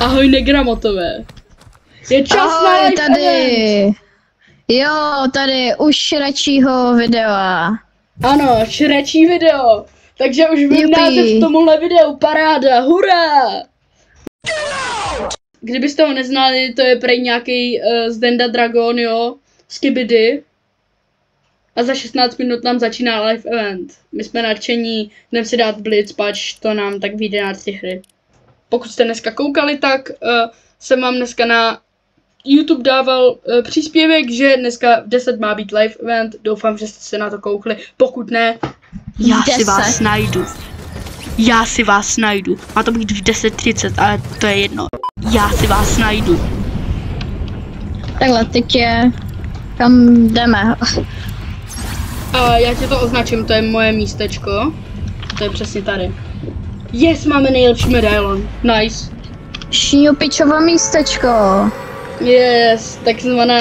Ahoj negramotové. Je čas na live tady. event. Jo, tady už šračího videa. Ano, šrečí video. Takže už vím název tomuhle videu, paráda, hurá! Kdybyste ho neznali, to je prej nějaký Zdenda Dragon, jo, Skibidi. A za 16 minut nám začíná live event. My jsme nadšení, jdem si dát blitz, pač to nám tak vyjde na 3 hry. Pokud jste dneska koukali, tak jsem vám dneska na YouTube dával příspěvek, že dneska v 10 má být live event. Doufám, že jste se na to koukli. Pokud ne, já si vás najdu. Já si vás najdu. Má to být v 10:30, ale to je jedno. Já si vás najdu. Takhle, teď je... Kam jdeme? Já ti to označím, to je moje místečko. To je přesně tady. Yes, máme nejlepší medailon. Nice. Šňupičovo místečko. Yes, takzvaná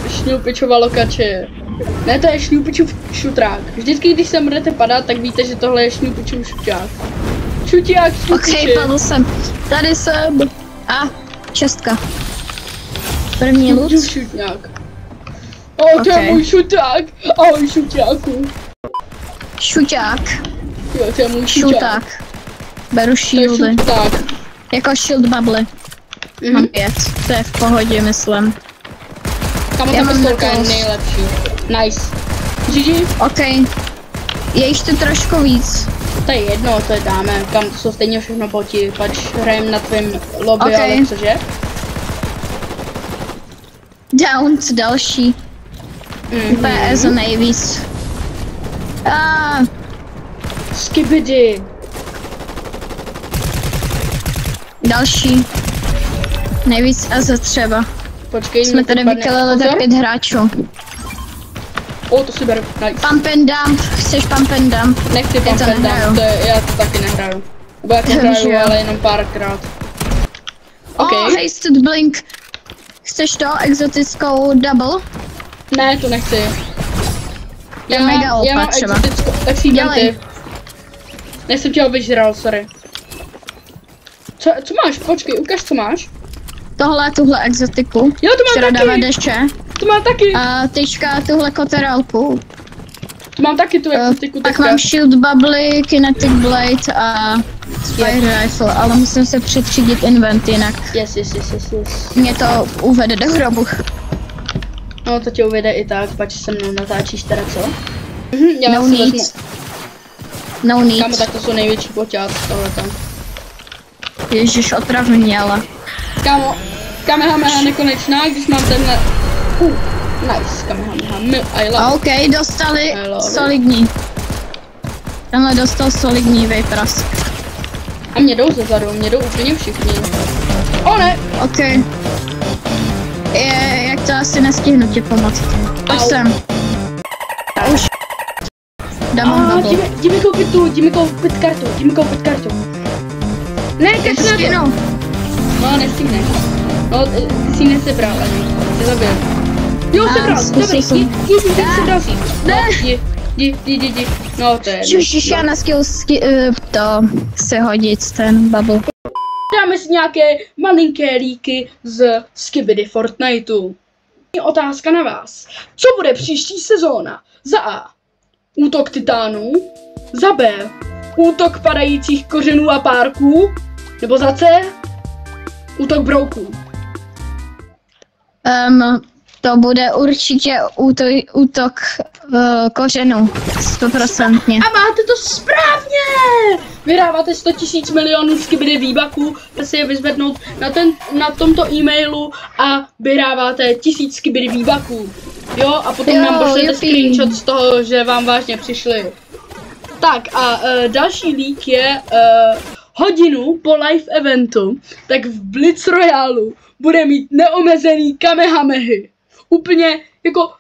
šňupičová lokače. Ne, to je šňupičův šutrák. Vždycky, když sem budete padat, tak víte, že tohle je šňupičův šuťák. Šuťák, šňupiči. Ok, padl jsem. Tady jsem. A, čestka. První loot. Šuťák. To je můj šuťák. Ahoj, šuťáku. Šuťák. Jo, to je můj šuťák. Beru shieldy. Jako shield bubble. Mám 5, to je v pohodě, myslím. Kamo, ta pistolka je nejlepší. Nice. GG. Ok. Je ještě trošku víc. To je jedno, to je dáme. Kam to jsou stejně všechno boti, pač hrajem na tvém lobby, okay. Ale cože? Downs další. PS nejvíc. Skibidi. Další. Nejvíc AZ třeba. Počkej, jsme tady vykalili tak 5 hráčů. To si beru, nice. Pump and dump, chceš pump and dump? Nechci pump and dump, já to taky nehraju. Nebo jak nehraju, ale jenom párkrát. Hasted blink. Chceš to, exotickou double? Ne, to nechci. Já mám exotickou, tak si jdem ty. Nejsem tě ho vyžral, sorry. Co máš? Počkej, ukaž, co máš. Tuhle exotiku. Jo, to mám taky. Deště. To mám taky. A teďka tuhle koterálku. To mám taky tu exotiku. Tak mám shield bubble, kinetic blade a fire rifle, ale musím se přetřídit invent jinak. Yes. Mě to uvede do hrobu. No to tě uvede i tak, pač se mnou natáčíš teda, co? No need. No need. Kámo, tak to jsou největší poťát tohle tam. Ježiš, otravně, ale. Kámo, Kamehameha nekonečná, když mám tenhle... Nice, Kamehameha, I love. OK, dostali solidní. Tenhle dostal solidní vejprask. A mě jdou zezadu, mě jdou úplně všichni. Ne! OK. Jak to asi nestihnu ti pomoct. Pojď sem. Už. Dám bubble. Jdi mi koupit kartu. Ne, kač na to. No, nestihneš. No, ty si nesebral ani. Jsi zabil. Jo, sebral, dobrý, sebral si. Ne. Jdi. No, to je... Ježiš, já na skill to se hodit, ten bubble. Dáme si nějaké malinké líky z Skibidi Fortniteu. Otázka na vás. Co bude příští sezóna? Za A. Útok titánů. Za B. Útok padajících kořenů a párků. Nebo za C. Útok brouků. To bude určitě útok kořenů. 100%. A máte to správně! Vyhráváte 100 000 milionů Skibidi výbaků, si je vyzvednout na tomto e-mailu a vyhráváte 1000 Skibidi výbaků. Jo, a potom nám pošlete screenshot z toho, že vám vážně přišli. Tak a další leak je hodinu po live eventu, tak v Blitz Royalu bude mít neomezený kamehamehy. Úplně jako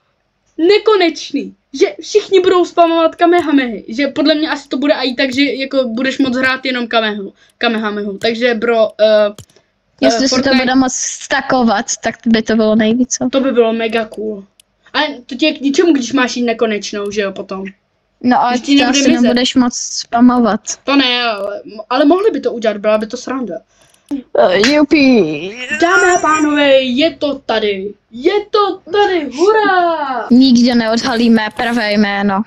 nekonečný, že všichni budou spamovat kamehamehy, že podle mě asi to bude i tak, že jako budeš moc hrát jenom kamehamehu, takže bro, jestli Fortnite, se to bude moc stakovat, tak by to bylo nejvíc. To by bylo mega cool. A to tě k ničemu, když máš jít nekonečnou, že jo, potom. No a ty asi nebudeš moc spamovat. To ne, ale mohli by to udělat, byla by to sranda. Jupi. Dámy a pánové, je to tady, hurá! Nikdo neodhalí mé pravé jméno.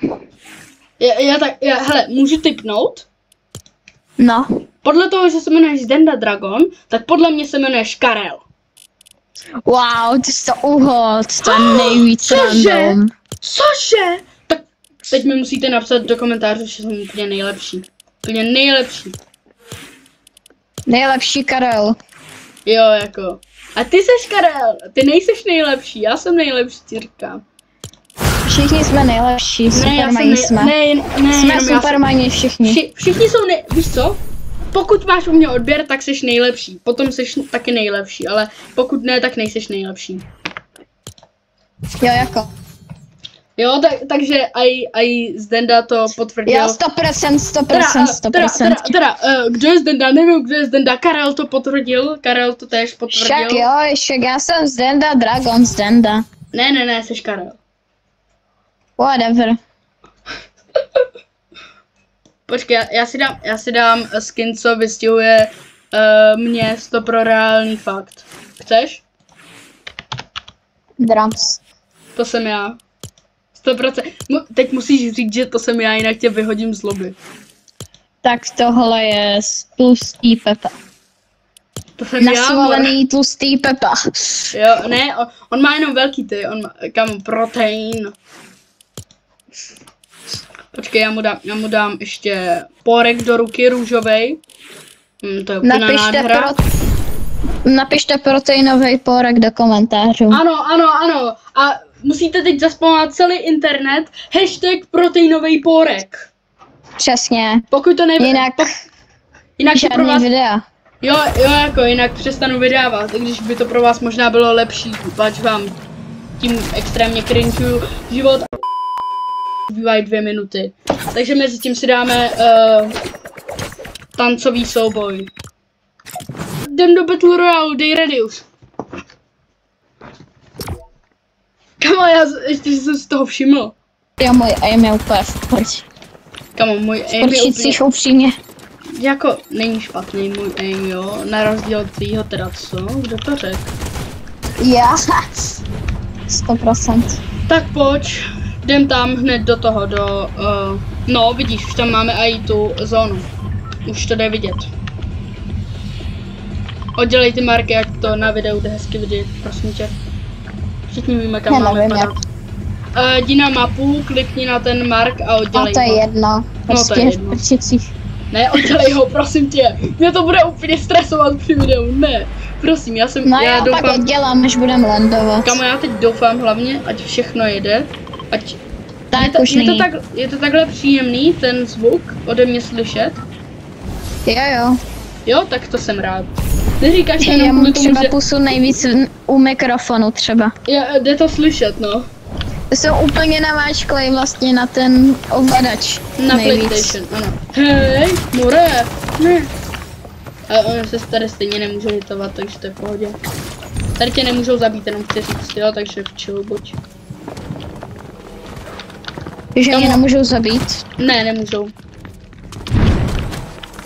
Hele, můžu tipnout? No. Podle toho, že se jmenuješ Zdenda Dragon, tak podle mě se jmenuješ Karel. Wow, ty jsi to uhod, to je nejvíc random. Cože? Tak teď mi musíte napsat do komentářů, že jsem úplně nejlepší. Úplně nejlepší. Nejlepší Karel. Jo, jako. A ty seš Karel, ty nejseš nejlepší, já jsem nejlepší, ti říkám. Všichni jsme nejlepší, Supermani jsme. Jsme Supermani všichni. Všichni jsou víš co? Pokud máš u mě odběr, tak seš nejlepší. Potom seš taky nejlepší, ale pokud ne, tak nejseš nejlepší. Jo, jako. Jo, takže aj Zdenda to potvrdil. Jo, 100%. Kdo je Zdenda? Nevím, kdo je Zdenda. Karel to potvrdil, Karel to též potvrdil. Však já jsem Zdenda, Dragon Zdenda. Ne, seš Karel. Whatever. Počkej, já si dám skin, co vystihuje mě to pro reálný fakt. Chceš? Drums. To jsem já. 100%. Teď musíš říct, že to jsem já, jinak tě vyhodím z lobby. Tak tohle je tlustý Pepa. To jsem nasvolený tlustý Pepa. Jo, ne, on má jenom velký ty, on má, kam protein. Počkej, já mu dám ještě pórek do ruky růžovej. To je úplná nádhera. Napište proteinový pórek do komentářů. Ano. A musíte teď zaspomínat celý internet hashtag proteinový pórek. Přesně. Pokud to neví, jinak žádný vás... videa. Jo, jako jinak přestanu vydávat, i když by to pro vás možná bylo lepší, pač vám tím extrémně cringuju život. Zbývají 2 minuty. Takže mezi tím si dáme tancový souboj. Jdem do Battle Royale, dej ready už. Kamo, já ještě jsem z toho všiml. Jo, můj aim je úplně v prč. Kamo, můj aim je úplně... upřímně. Jako, není špatný můj aim, jo, na rozdíl od tvýho teda, co? Kdo to řekl? Já. 100%. Tak pojď, jdem tam hned do toho, no vidíš, už tam máme i tu zónu. Už to jde vidět. Oddělej ty marky, jak to na videu jde hezky vidět, prosím tě. Všichni víme, kam máme padat. Jdi na mapu, klikni na ten mark a oddělej ho. A to je jedno. Prostě no to je jedno. Ne, oddělej ho, prosím tě. Mě to bude úplně stresovat při videu, ne. Prosím, já doufám... tak oddělám, než budem landovat. Kamo, já teď doufám hlavně, ať všechno jede. Ať... Tak je to takhle příjemný, ten zvuk ode mě slyšet? Jo. Jo, tak to jsem rád. Neříkáš jenom já mám třeba pusu nejvíc u mikrofonu třeba. Jde to slyšet, no. To jsou úplně namáčklej vlastně na ten ovladač. Na nejvíc. PlayStation, ano. Hej, more, ne. Ale oni se tady stejně nemůžou hitovat, takže to je v pohodě. Tady tě nemůžou zabít, jenom chci říct, jo, takže v chill buď. Že mě nemůžou zabít? Ne, nemůžou.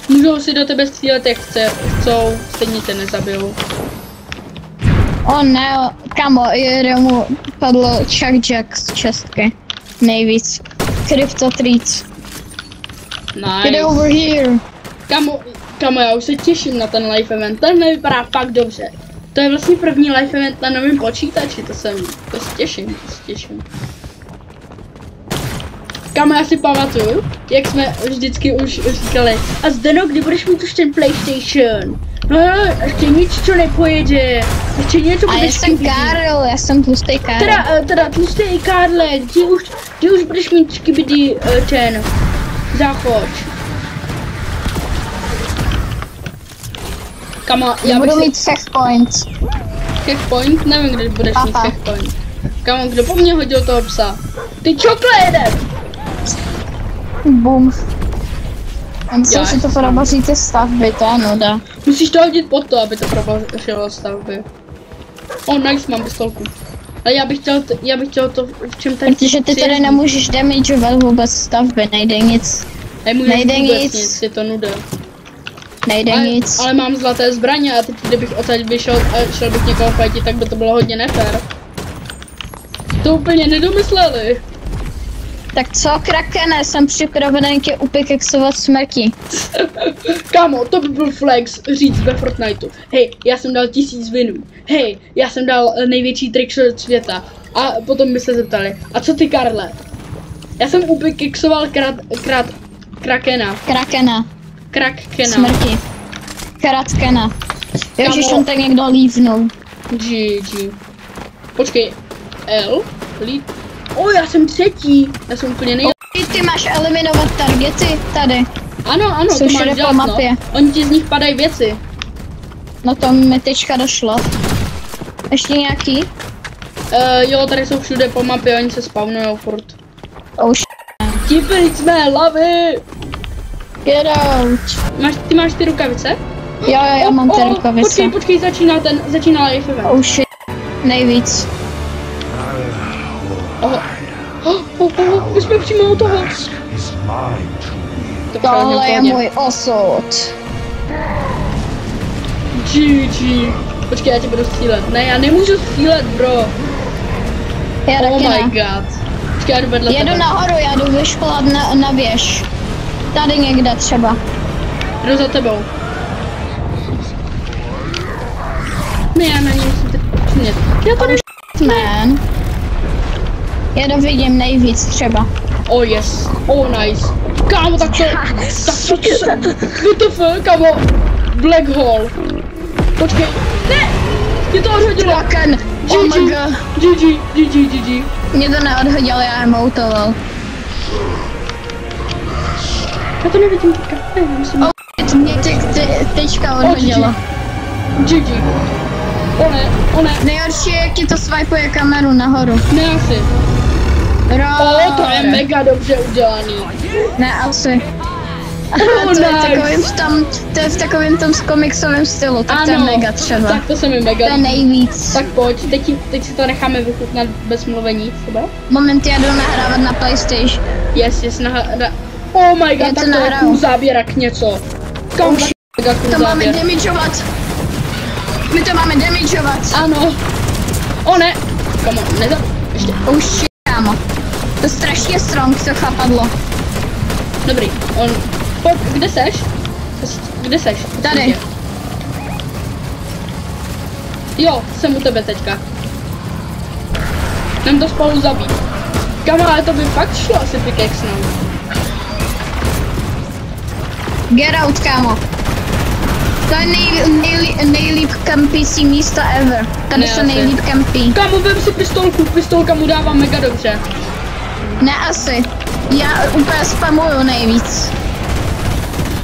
Můžou si do tebe střílet jak chcou, stejně tě nezabijou. Ne, kamo, mu padlo Chuck Jack z čestky. Nejvíc. Crypto Treats. Nice. Get over here. Kamo, já už se těším na ten live event, ten nevypadá fakt dobře. To je vlastně první live event na novém počítači, to se těším. Kamo, já si pamatuju, jak jsme vždycky už říkali, a Zdeno, kdy budeš mít už ten PlayStation? No ještě nic, co nepojede, ještě něco budeš. A já jsem Karel, já jsem tlustý Karel. Teda tlustý Karle, ty už budeš mít skibidi ten záchod. Kamo, já budu mít checkpoint. Checkpoint? Nevím, kdy budeš mít checkpoint. Kamo, kdo po mně hodil toho psa? Ty čokle jeden! Bum. Myslím, že to proboří ty stavby, to je nuda. Musíš to hodit pod to, aby to probořilo stavby. Nice, mám pistolku. Ale já bych chtěl to, v čem tady... Protože ty tady nemůžeš damageovat vůbec stavby, nejde nic. Nejde nic. Je to nuda. Nejde nic. Ale mám zlaté zbraně a teď kdybych odsaď vyšel a šel bych někoho fajtit, tak by to bylo hodně nefér. To úplně nedomysleli. Tak co, Krakene, jsem připravený tě upikexovat smrti. Kámo, to by byl flex říct ve Fortniteu. Hej, já jsem dal 1000 winů. Hej, já jsem dal největší trickshot světa. A potom by se zeptali, a co ty, Karle? Já jsem upikexoval Krakena. Krakena. Krakkena. Smrti. Kratkena. Ježiš, Kámo. on tak někdo lívnul. GG. Počkej, L? Já jsem třetí. Já jsem úplně Ty máš eliminovat targety tady. Ano, Jsou to máš všude po dělat, mapě. no. Oni ti z nich padají věci. No to mi teďka došlo. Ještě nějaký? Jo, tady jsou všude po mapě, oni se spawnujou furt. Oh Tipy jsme hlavy! get out. Ty máš ty rukavice? Jo, já mám ty rukavice. Počkej, začíná life event. Oh shit. Nejvíc. My jsme přímo u toho. Tohle je můj osud. GG. Počkej, já tě budu střílet. Ne, já nemůžu střílet, bro. Já taky Oh my ne. god. Počkej, já jdu vedle Jedu tebe. nahoru, já jdu vyškolat na věž. Tady někde třeba. Jdu za tebou. Ne, já na něj musím teď přimět. Já to Man. Já to vidím nejvíc třeba. Oh yes. Oh nice. Kámo, tak to WTF, kámo. Black hole. Počkej. Ne! Mě to odhodilo. Kraken. Oh my god. GG. Mě to neodhodilo, já emoutoval. Já to nevidím teďka. Ne, musím. Mě teďka odhodilo. GG. O ne. Nejhorší je, jak ti to swipeuje kameru nahoru. Ne asi. To je mega dobře udělaný. Ne asi. Oh, To je nice. to je v takovém tom komiksovém stylu, tak to je mega třeba. Tak to se mi mega To je líbí. nejvíc. Tak pojď, teď si to necháme vychutnat bez mluvení třeba. Moment, já jdu nahrávat na PlayStation. Yes, oh my god, Já to tak to je nahraju. cool záběrak něco. Kam mega cool To máme záběr. damageovat. My to máme damageovat. Ano. Ne. Come on, ještě. Oh shit, kámo. To je strašně strong, to chápadlo. Dobrý, pojď, kde seš? Kde seš? Tady. Jo, jsem u tebe teďka. Jdem to spolu zabít. Kam, ale to by fakt šlo asi pickaxnout. Get out, kámo. To je nejlíp kampící místa ever. Tady Ne, se asi. nejlíp kampí. Kámo, vem si pistolku, pistolka mu dává mega dobře. Ne asi. Já úplně spamuju nejvíc.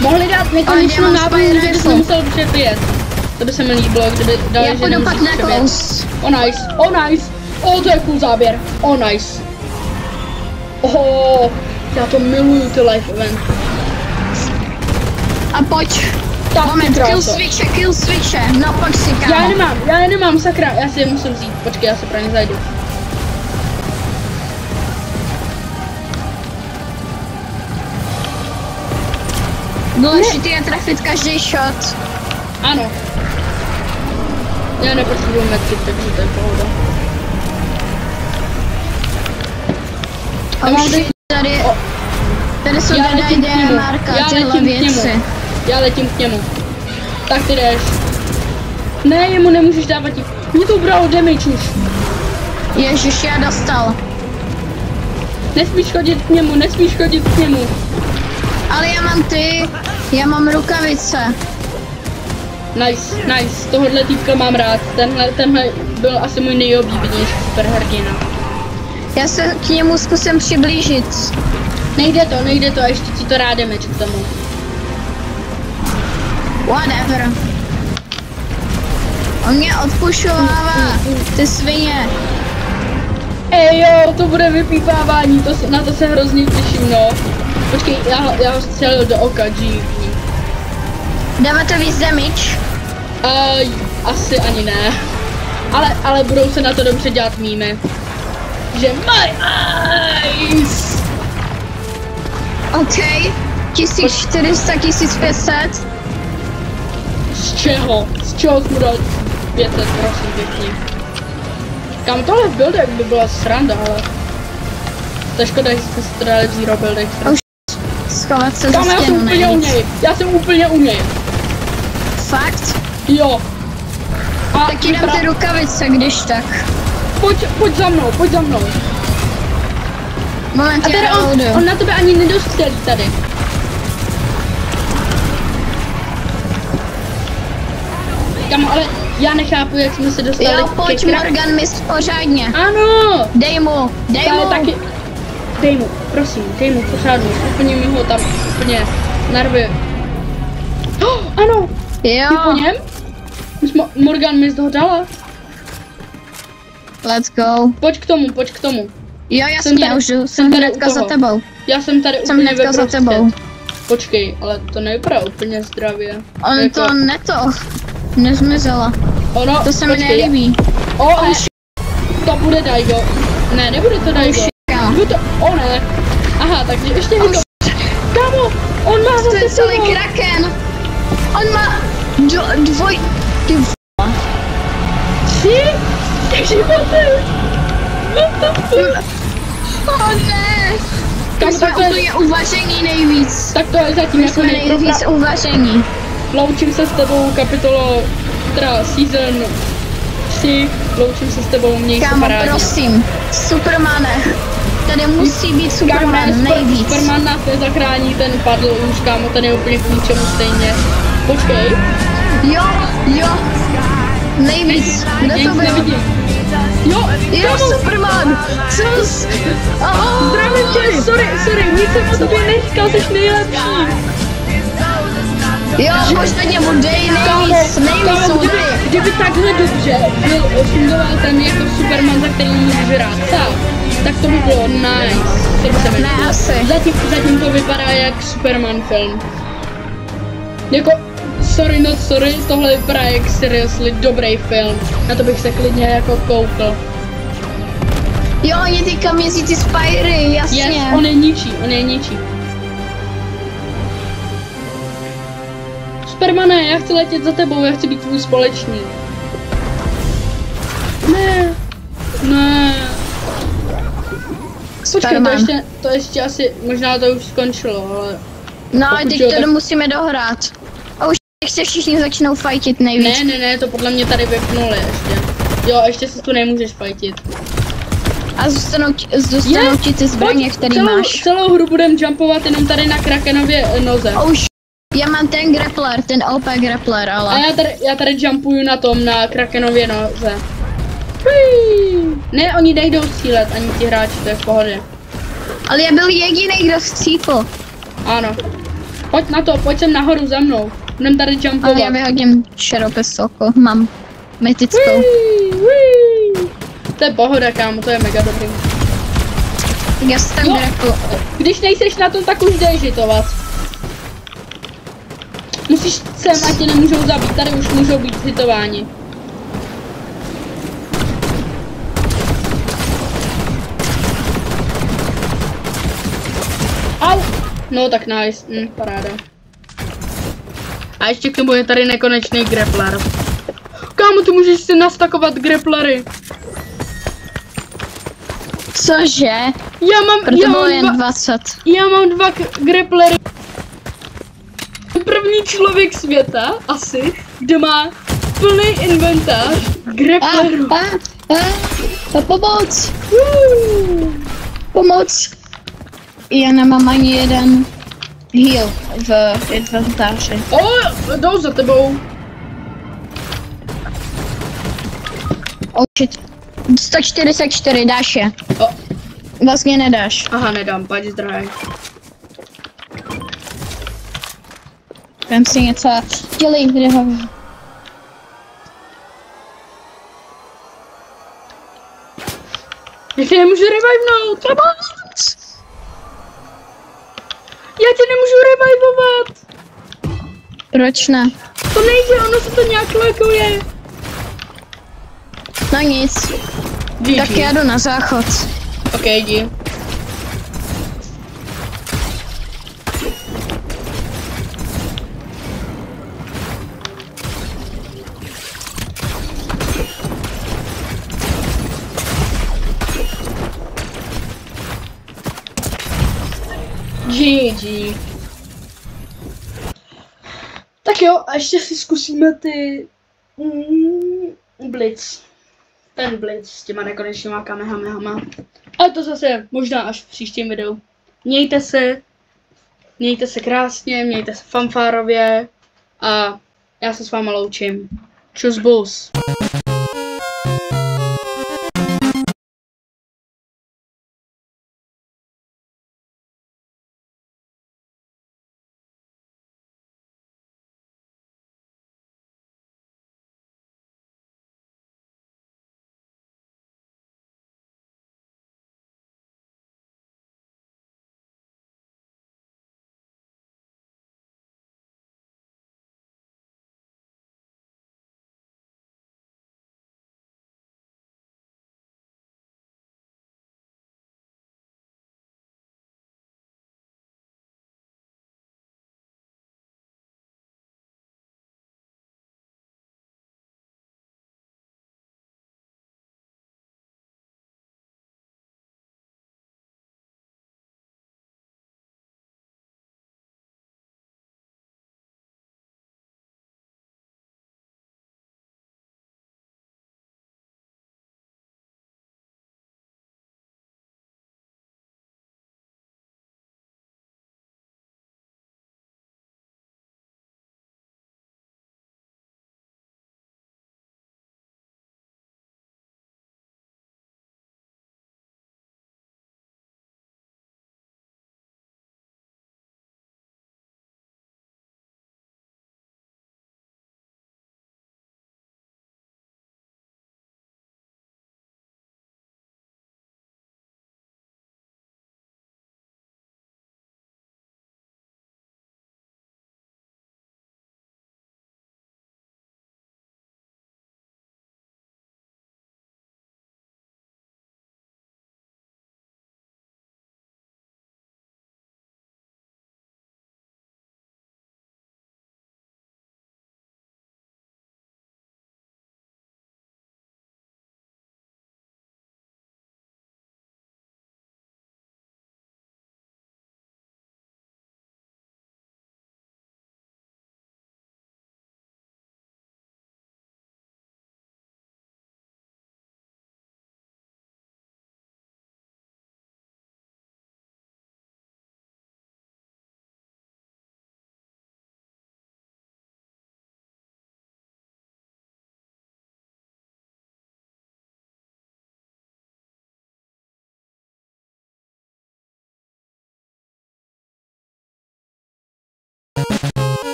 Mohli dát nekonečnou mám náboj, spider že bys rifle. nemusel přebíjet. To by se mi líbilo, kdyby dali, Já že půjdu pak nemusíš na přebíjet. close. Oh nice. To je cool záběr. Nice. Já to miluju, ty live event. A pojď. Tak, Moment, ty kill switche. No pojď si, kámo. Já je nemám, sakra, já si je musím vzít. Počkej, já se pro ně zajdu. Důležitý je trefit každý shot. Ano. Já nepotřebuji metky, takže to je pohoda. Oh shit, tady jsou Já letím k němu. DMRka, Já tyhle letím k němu. věci. Já letím k němu. Tak ty jdeš. Ne, jemu nemůžeš dávat tím. Mě to bralo damage už. Ježiš, já dostal. Nesmíš chodit k němu. Ale já mám rukavice. Nice. Tohle týpka mám rád. Tenhle byl asi můj nejoblíbenější superhrdina. Já se k němu zkusím přiblížit. Nejde to, ještě ti to dá damage k tomu. Whatever. On mě odpušovává, ty svině. Jo, to bude vypípávání, na to se hrozně těším, no. Počkej, já ho střelil do oka, GG. Dáme to víc damage? Asi ani ne. Ale budou se na to dobře dělat mýmy. Že my eyes! OK. 1400, 1500. Z čeho? Z čeho jsi mu dal 500, prosím pěkně. Kam tohle v buildech by byla sranda, ale... To je škoda, že jste si to dali v zero buildech. Schovat se za Kam, já jsem stěnu úplně u něj. Já jsem úplně u něj. Fakt? Jo. A Tak ti dám ty rukavice, když tak. Pojď za mnou, pojď za mnou. Moment, A teda já reloaduju. on na tebe ani nedostřelí tady. Kam, ale já nechápu, jak jsme se dostali Jo, pojď Morgan mist pořádně. Ano! Dej mu, dej Ale mu. taky... Dej mu, prosím, dej mu pořádně. Úplně mi ho tam, úplně narvy. Oh, ano! Ty po Jo, něm? Morgan mi z toho dala. let's go. Pojď k tomu. Jo, jasně, už jsem tady hnedka u za toho. tebou. Já jsem tady Jsem úplně hnedka za veprostřed. tebou. Počkej, ale to nevypadá úplně zdravě. On Jako- to nezmizela. Ono, To se mi počkej, nelíbí. O, to bude Daigo. Ne, nebude to Daigo. Kámo. Bude to, ne. Aha, takže ještě Oh, Daigo. Kámo, on má To zase je celý toho. kraken. On má dvoj... Ty v... 3 životy. Oh ne. Kam My jsme tak to je- úplně uvaření nejvíc. Tak to je zatím My jako jsme nejvíc uvaření. Loučím se s tebou, kapitolo, teda season 3. Loučím se s tebou, měj se Kámo, parádně. prosím. Supermane. Tady musí být Superman nejvíc. Superman nás nezachrání, ten padl už, kámo, ten je úplně k ničemu stejně. Počkej. Jo. Nejvíc. Kdo Nic to byl? nevidím. Jo, Jo, kámo, Superman. Co jsi? zdravím tě, sorry, nic jsem o tobě neříkal, jsi nejlepší. Jo, možná němu dej nejvíc Kámo, soudy. kdyby takhle dobře fungoval ten jako Superman, za který můžeš hrát sám, tak to by bylo nice. To by se mi Ne, líbilo. asi. Zatím to vypadá jak Superman film. Jako, sorry, tohle vypadá jak seriously dobrý film. Na to bych se klidně jako koukl. Jo, oni teďka měří ty Spyry, jasně. Yes, on je ničí. Supermane, já chci letět za tebou, já chci být tvůj společník. Ne. Počkej, Superman. to ještě asi, možná to už skončilo, ale... No, pokud teď jo, to tak- musíme dohrát. A už se všichni začnou fightit nejvíc. Ne, to podle mě tady vypnuli ještě. Jo, ještě se tu nemůžeš fightit. A zůstanou ti ty zbraně, který máš. Celou hru budem jumpovat jenom tady na Krakenově noze. Já mám ten grappler, ten OP grappler, A ale... já tady jumpuju na Krakenově noze. Hui. Ne, oni nejdou střílet, ani ti hráči, to je v pohodě. Ale já byl jediný, kdo střípl. Ano. Pojď sem nahoru za mnou. Budem tady jumpovat. Ale já vyhodím šeropistolku, mám mytickou. Hui. To je pohoda, kámo, to je mega dobrý. Já si tam Jo. grapple. Když nejseš na tom, tak už jdeš hitovat. Musíš sem, ať tě nemůžou zabít, tady už můžou být hitováni. Au! No tak nice, paráda. A ještě k tomu je tady nekonečný grappler. Kámo, ty můžeš si nastakovat grapplery. Cože? Já Bylo jen mám 20. Já mám 2 grapplery. První člověk světa, asi, kdo má plný inventář grapplerů. Pomoc! Pomoc! Já nemám ani jeden heal v inventáři. O, jdou za tebou. Oh shit. 144, dáš je. O, Vlastně nedáš. aha, nedám, pojď zdrhaj. Vem si něco a dělej, kde ho. Já tě nemůžu revivenout. Já tě nemůžu revivovat. Proč ne? To nejde, ono se to nějak laguje. No nic. GG. Tak já jdu na záchod. Ok, jdi. GG. Tak jo, a ještě si zkusíme ty Blitz. Ten Blitz s těma nekonečnýma kamehamehama. Ale to zase možná až v příštím videu. Mějte se krásně, mějte se fanfárově a já se s váma loučím. Čus bus.